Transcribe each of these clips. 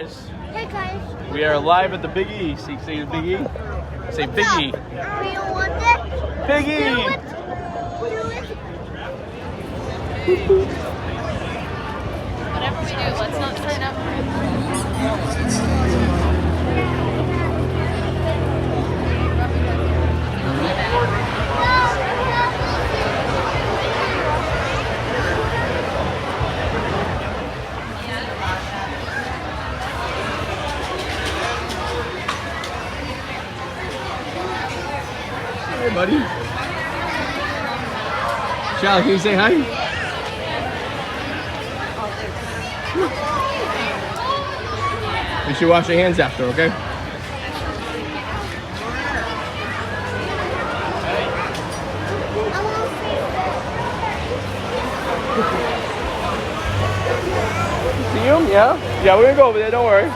guys. Hey guys. We are live at the Big E. Say the Big E. Say Big E. Do you want it? Big E. Do it. Whatever we do, let's not sign up for it. Hey, buddy. Charlotte, can you say hi? You should wash your hands after, okay? See him? Yeah? Yeah, we're gonna go over there, don't worry.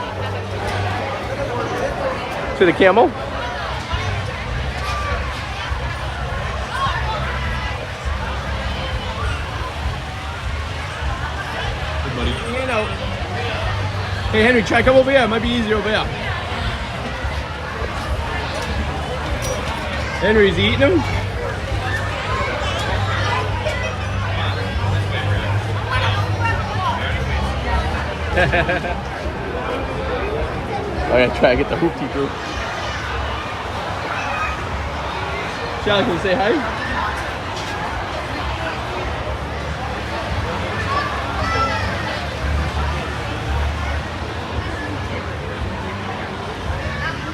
To the camel? Hey, buddy. Hand out. Hey, Henry, try come over here. It might be easier over here. Henry's eating them. I'm gonna try to get the hoopty through. Charlotte, can you say hi?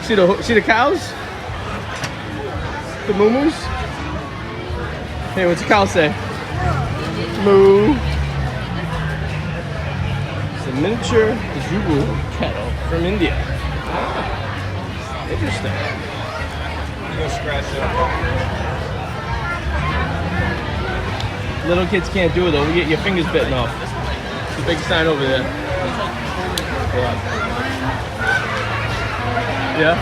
See the cows? The moo-moos? Hey, what's the cow say? Moo. It's a miniature Jubu cattle from India. Ah, interesting. You go scratch it. Little kids can't do it though. We get your fingers bitten off. It's a big sign over there. Yeah.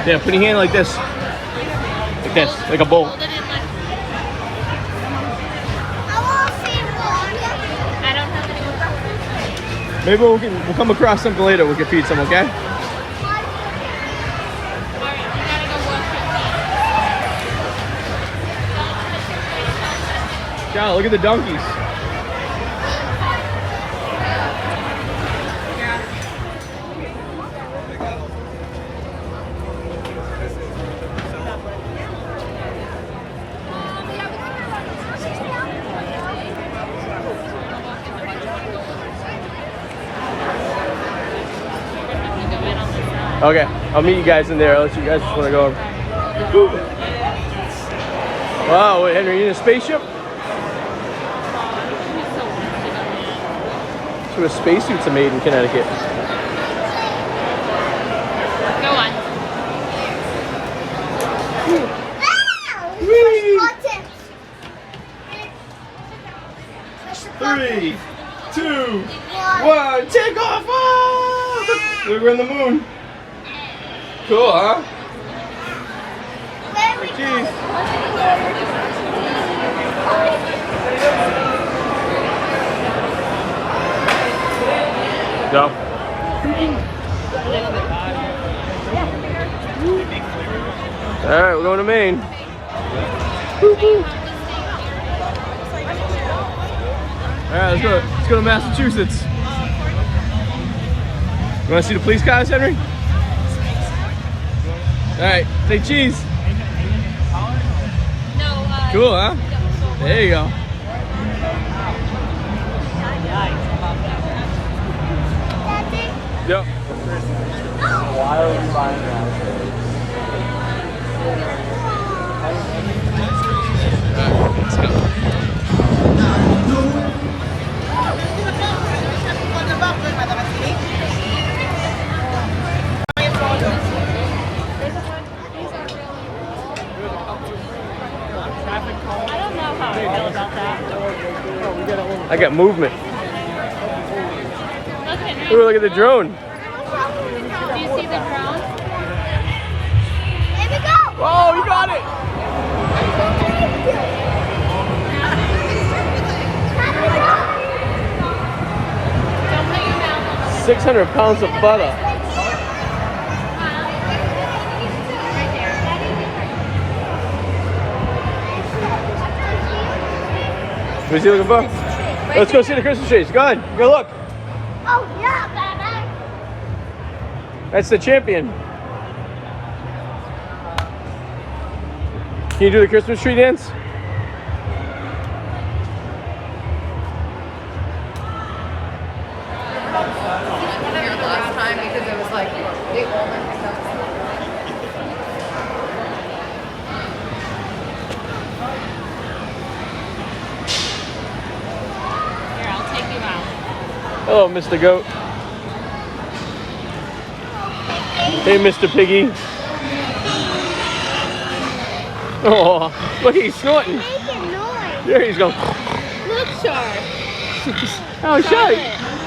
Yeah, put your hand like this. Like this, like a bowl. Hold it in like, I want to see one. I don't have any. Maybe we'll come across something later. We can feed some, okay? Alright, you gotta go wash your feet. Charlotte, look at the donkeys. Okay, I'll meet you guys in there unless you guys just want to go. Wow, wait, Henry, you in a spaceship? That's where spacesuits are made in Connecticut. Go on. Whee! Button. 3, 2, 1, take off! Oh! Look, we're in the moon. Cool, huh? Where we Jeez. Go. All right, we're going to Maine. All right, let's go. Let's go to Massachusetts. You want to see the police cars, Henry? All right, say cheese. No, Cool, huh? There you go. Yep. Why are we buying that? Let's go. I don't know how I feel about that. I got movement. Look, Henry. Ooh, look at the drone. Do you see the drone? Here we go. Oh, you got it. 600 pounds of butter. What's he looking for? Let's go see the Christmas trees. Go ahead. Go look. Oh, yeah, baby. That's the champion. Can you do the Christmas tree dance? Last time because it was like the Olympics. Here, I'll take you out. Hello, Mr. Goat. Hey, Mr. Piggy. Oh, look, he's snorting. Making noise. There he's going. Look, Char. Oh, Shy.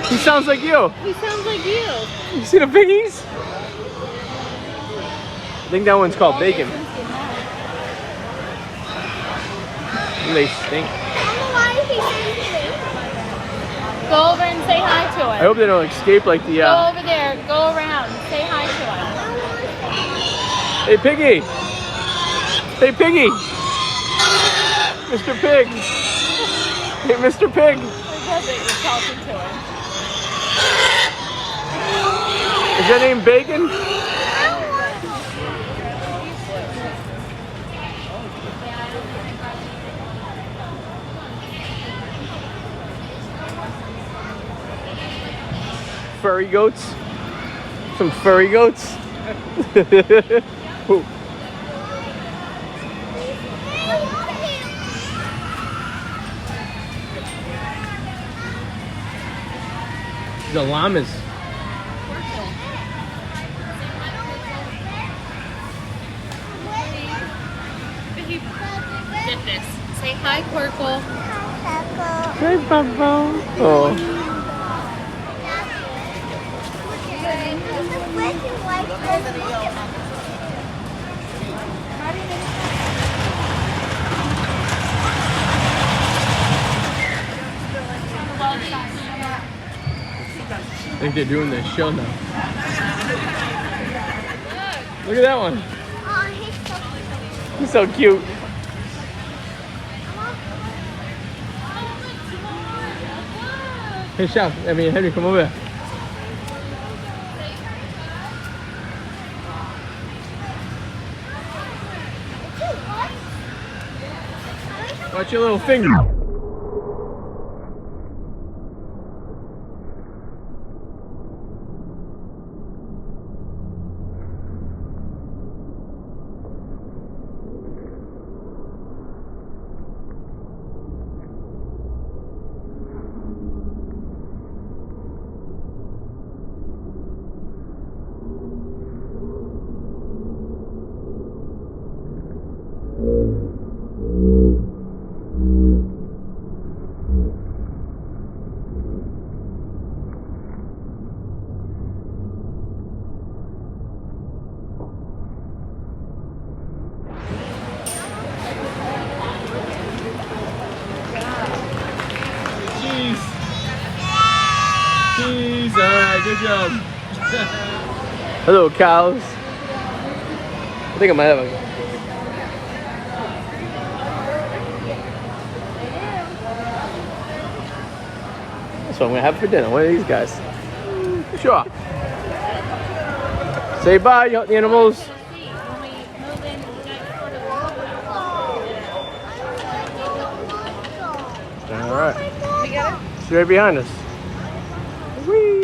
He sounds like you. He sounds like you. You see the piggies? I think that one's called Bacon. And they stink. Why is he saying Go over and say hi to I him. hope they don't escape like the, Go over there. Go around. Say hi to him. Hey, Piggy. Hey, Piggy. Mr. Pig. Hey, Mr. Pig. Because you're talking to him. Is your name Bacon? Furry goats? Some furry goats? Ooh. The llamas. Get this. Say hi, Quirkle. Hey, Bubba. Oh. I think they're doing this show now. Look at that one. He's so cute. Hey, Chef. Henry, come over here. Watch your little finger. Cheese, alright, good job. Hello, cows. I think I might have a... That's what I'm gonna have for dinner, one of these guys. Sure. Say bye, the animals. Alright. She's right behind us. Whee!